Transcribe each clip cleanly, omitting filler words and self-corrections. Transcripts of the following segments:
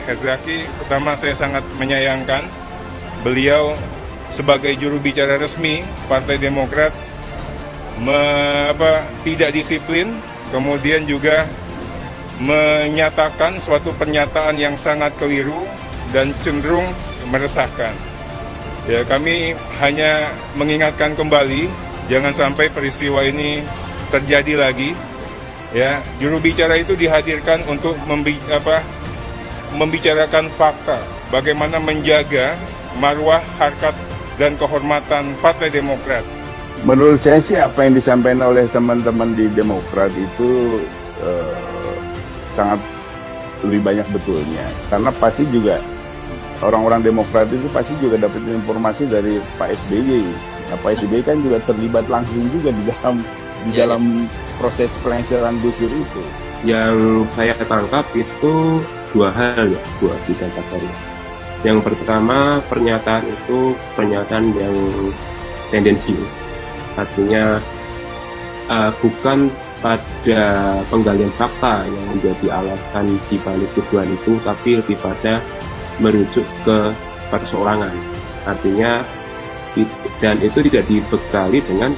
Herzaki, pertama saya sangat menyayangkan beliau sebagai juru bicara resmi Partai Demokrat tidak disiplin, kemudian juga menyatakan suatu pernyataan yang sangat keliru dan cenderung meresahkan. Ya, kami hanya mengingatkan kembali, jangan sampai peristiwa ini terjadi lagi. Ya, juru bicara itu dihadirkan untuk membicarakan fakta, bagaimana menjaga marwah, harkat, dan kehormatan Partai Demokrat. Menurut saya sih apa yang disampaikan oleh teman-teman di Demokrat itu sangat lebih banyak betulnya. Karena pasti juga orang-orang Demokrat itu pasti juga dapat informasi dari Pak SBY. Nah, Pak SBY kan juga terlibat langsung juga di dalam proses pelengseran Gus Dur itu. Yang saya tangkap itu dua hal ya buat kita Mas. Yang pertama, pernyataan itu pernyataan yang tendensius. Artinya bukan pada penggalian fakta yang menjadi alasan di balik tuduhan itu, tapi lebih pada merujuk ke perseorangan. Artinya dan itu tidak dibekali dengan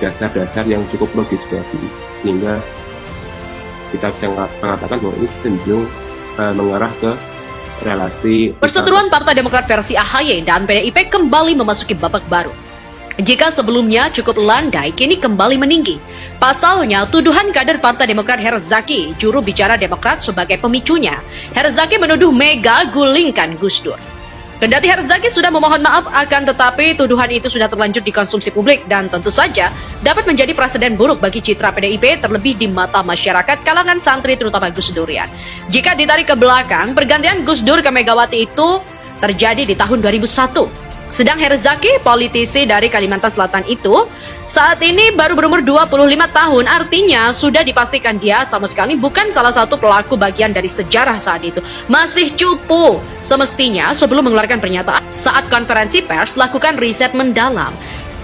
dasar-dasar yang cukup logis berarti, sehingga kita bisa mengatakan bahwa ini cenderung mengarah ke relasi perseteruan Partai Demokrat versi AHY dan PDIP kembali memasuki babak baru. Jika sebelumnya cukup landai, kini kembali meninggi. Pasalnya, tuduhan kader Partai Demokrat Herzaki, juru bicara Demokrat sebagai pemicunya. Herzaki menuduh Mega gulingkan Gus Dur. Kendati Herzaki sudah memohon maaf, akan tetapi tuduhan itu sudah terlanjur dikonsumsi publik dan tentu saja dapat menjadi presiden buruk bagi citra PDIP, terlebih di mata masyarakat kalangan santri terutama Gus Durian. Jika ditarik ke belakang, pergantian Gus Dur ke Megawati itu terjadi di tahun 2001. Sedang Herzaki, politisi dari Kalimantan Selatan itu, saat ini baru berumur 25 tahun, artinya sudah dipastikan dia sama sekali bukan salah satu pelaku bagian dari sejarah saat itu. Masih cupu. Semestinya sebelum mengeluarkan pernyataan saat konferensi pers, lakukan riset mendalam.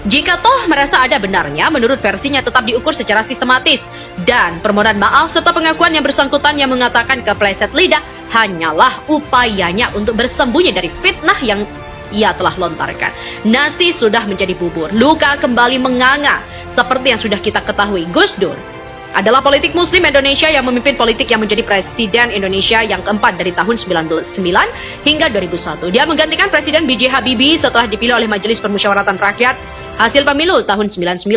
Jika toh merasa ada benarnya, menurut versinya tetap diukur secara sistematis. Dan permohonan maaf serta pengakuan yang bersangkutan yang mengatakan kepleset lidah hanyalah upayanya untuk bersembunyi dari fitnah yang ia telah lontarkan. Nasi sudah menjadi bubur, luka kembali menganga. Seperti yang sudah kita ketahui, Gus Dur adalah politik muslim Indonesia yang memimpin politik yang menjadi presiden Indonesia yang keempat dari tahun 1999 hingga 2001. Dia menggantikan Presiden B.J. Habibie setelah dipilih oleh Majelis Permusyawaratan Rakyat hasil pemilu tahun 99.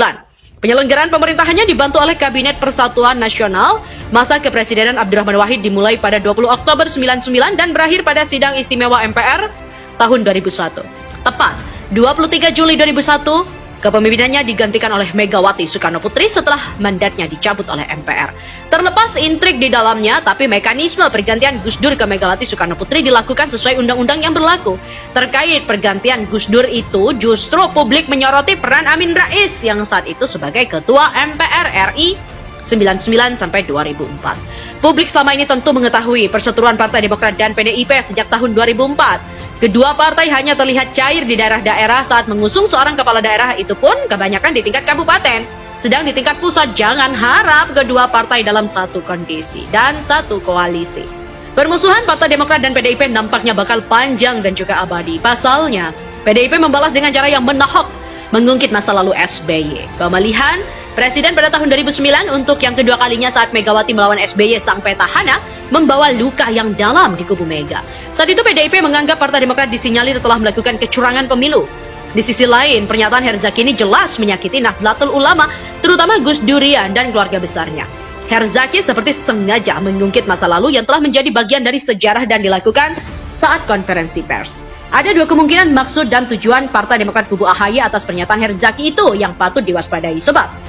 Penyelenggaraan pemerintahannya dibantu oleh Kabinet Persatuan Nasional. Masa kepresidenan Abdurrahman Wahid dimulai pada 20 Oktober 99 dan berakhir pada sidang istimewa MPR tahun 2001. Tepat 23 Juli 2001, kepemimpinannya digantikan oleh Megawati Soekarno Putri setelah mandatnya dicabut oleh MPR. Terlepas intrik di dalamnya, tapi mekanisme pergantian Gus Dur ke Megawati Soekarno Putri dilakukan sesuai undang-undang yang berlaku. Terkait pergantian Gus Dur itu, justru publik menyoroti peran Amin Rais yang saat itu sebagai Ketua MPR RI 99 sampai 2004. Publik selama ini tentu mengetahui perseteruan Partai Demokrat dan PDIP sejak tahun 2004. Kedua partai hanya terlihat cair di daerah-daerah saat mengusung seorang kepala daerah, itu pun kebanyakan di tingkat kabupaten. Sedang di tingkat pusat, jangan harap kedua partai dalam satu kondisi dan satu koalisi. Permusuhan Partai Demokrat dan PDIP nampaknya bakal panjang dan juga abadi. Pasalnya, PDIP membalas dengan cara yang menohok, mengungkit masa lalu SBY. Pemilihan Presiden pada tahun 2009 untuk yang kedua kalinya saat Megawati melawan SBY sang petahana membawa luka yang dalam di kubu Mega. Saat itu PDIP menganggap Partai Demokrat disinyalir telah melakukan kecurangan pemilu. Di sisi lain, pernyataan Herzaki ini jelas menyakiti Nahdlatul Ulama, terutama Gus Durian dan keluarga besarnya. Herzaki seperti sengaja mengungkit masa lalu yang telah menjadi bagian dari sejarah dan dilakukan saat konferensi pers. Ada dua kemungkinan maksud dan tujuan Partai Demokrat kubu AHY atas pernyataan Herzaki itu yang patut diwaspadai, sebab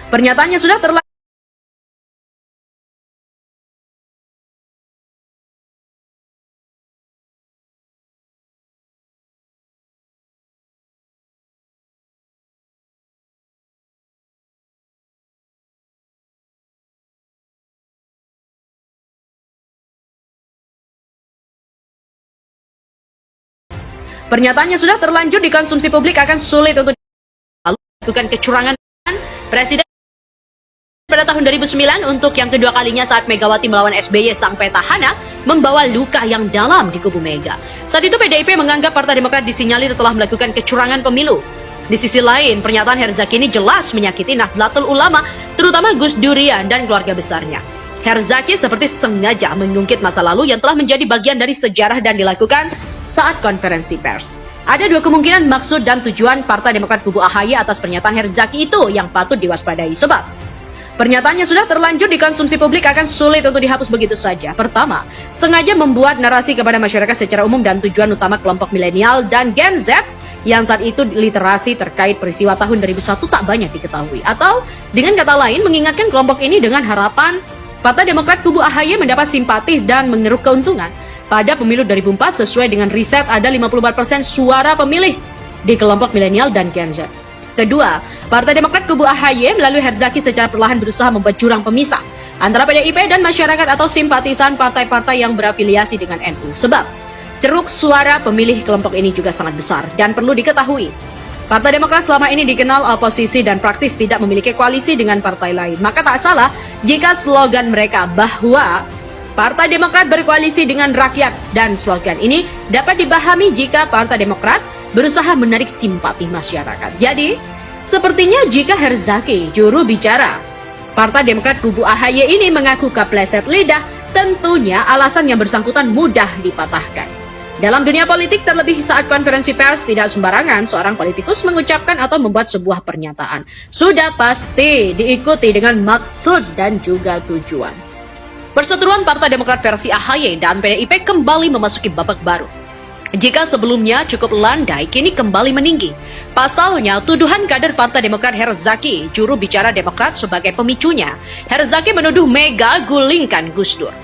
pernyataannya sudah terlanjur dikonsumsi publik, akan sulit untuk lakukan kecurangan. Presiden pada tahun 2009 untuk yang kedua kalinya saat Megawati melawan SBY sang petahana membawa luka yang dalam di kubu Mega. Saat itu PDIP menganggap Partai Demokrat disinyalir telah melakukan kecurangan pemilu. Di sisi lain, pernyataan Herzaki ini jelas menyakiti Nahdlatul Ulama, terutama Gus Durian dan keluarga besarnya. Herzaki seperti sengaja mengungkit masa lalu yang telah menjadi bagian dari sejarah dan dilakukan saat konferensi pers. Ada dua kemungkinan maksud dan tujuan Partai Demokrat kubu AHY atas pernyataan Herzaki itu yang patut diwaspadai. Sebab pernyataannya sudah terlanjur dikonsumsi publik akan sulit untuk dihapus begitu saja. Pertama, sengaja membuat narasi kepada masyarakat secara umum dan tujuan utama kelompok milenial dan Gen Z yang saat itu literasi terkait peristiwa tahun 2001 tak banyak diketahui. Atau dengan kata lain mengingatkan kelompok ini dengan harapan Partai Demokrat kubu AHY mendapat simpati dan mengeruk keuntungan. Pada pemilu 2004 sesuai dengan riset ada 54% suara pemilih di kelompok milenial dan Gen Z. Kedua, Partai Demokrat kubu AHY melalui Herzaki secara perlahan berusaha membuat jurang pemisah antara PDIP dan masyarakat atau simpatisan partai-partai yang berafiliasi dengan NU. Sebab ceruk suara pemilih kelompok ini juga sangat besar dan perlu diketahui. Partai Demokrat selama ini dikenal oposisi dan praktis tidak memiliki koalisi dengan partai lain. Maka tak salah jika slogan mereka bahwa Partai Demokrat berkoalisi dengan rakyat dan slogan ini dapat dipahami jika Partai Demokrat berusaha menarik simpati masyarakat. Jadi, sepertinya jika Herzaki, juru bicara Partai Demokrat kubu AHY ini mengaku kepleset lidah, tentunya alasan yang bersangkutan mudah dipatahkan. Dalam dunia politik, terlebih saat konferensi pers, tidak sembarangan seorang politikus mengucapkan atau membuat sebuah pernyataan. Sudah pasti diikuti dengan maksud dan juga tujuan. Perseteruan Partai Demokrat versi AHY dan PDIP kembali memasuki babak baru. Jika sebelumnya cukup landai, kini kembali meninggi. Pasalnya, tuduhan kader Partai Demokrat Herzaki, juru bicara Demokrat sebagai pemicunya. Herzaki menuduh Mega gulingkan Gus Dur.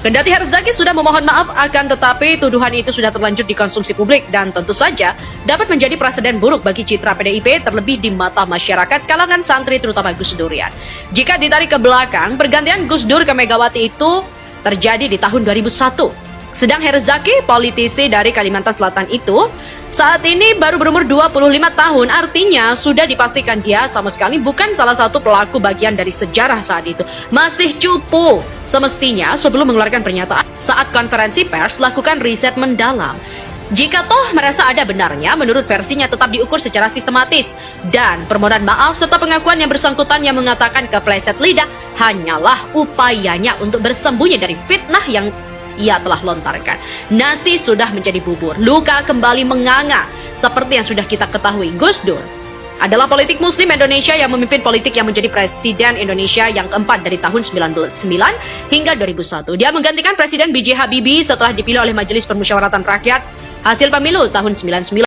Kendati Herzaki sudah memohon maaf akan tetapi tuduhan itu sudah terlanjur dikonsumsi publik dan tentu saja dapat menjadi presiden buruk bagi citra PDIP terlebih di mata masyarakat kalangan santri terutama Gus Durian. Jika ditarik ke belakang, pergantian Gus Dur ke Megawati itu terjadi di tahun 2001. Sedang Herzaki, politisi dari Kalimantan Selatan itu, saat ini baru berumur 25 tahun, artinya sudah dipastikan dia sama sekali bukan salah satu pelaku bagian dari sejarah saat itu. Masih cupu. Semestinya sebelum mengeluarkan pernyataan saat konferensi pers, lakukan riset mendalam. Jika toh merasa ada benarnya, menurut versinya tetap diukur secara sistematis. Dan permohonan maaf serta pengakuan yang bersangkutan yang mengatakan kepleset lidah hanyalah upayanya untuk bersembunyi dari fitnah yang ia telah lontarkan. Nasi sudah menjadi bubur, luka kembali menganga. Seperti yang sudah kita ketahui, Gus Dur adalah politik muslim Indonesia yang memimpin politik yang menjadi presiden Indonesia yang keempat dari tahun 1999 hingga 2001. Dia menggantikan Presiden B.J. Habibie setelah dipilih oleh Majelis Permusyawaratan Rakyat hasil pemilu tahun 1999.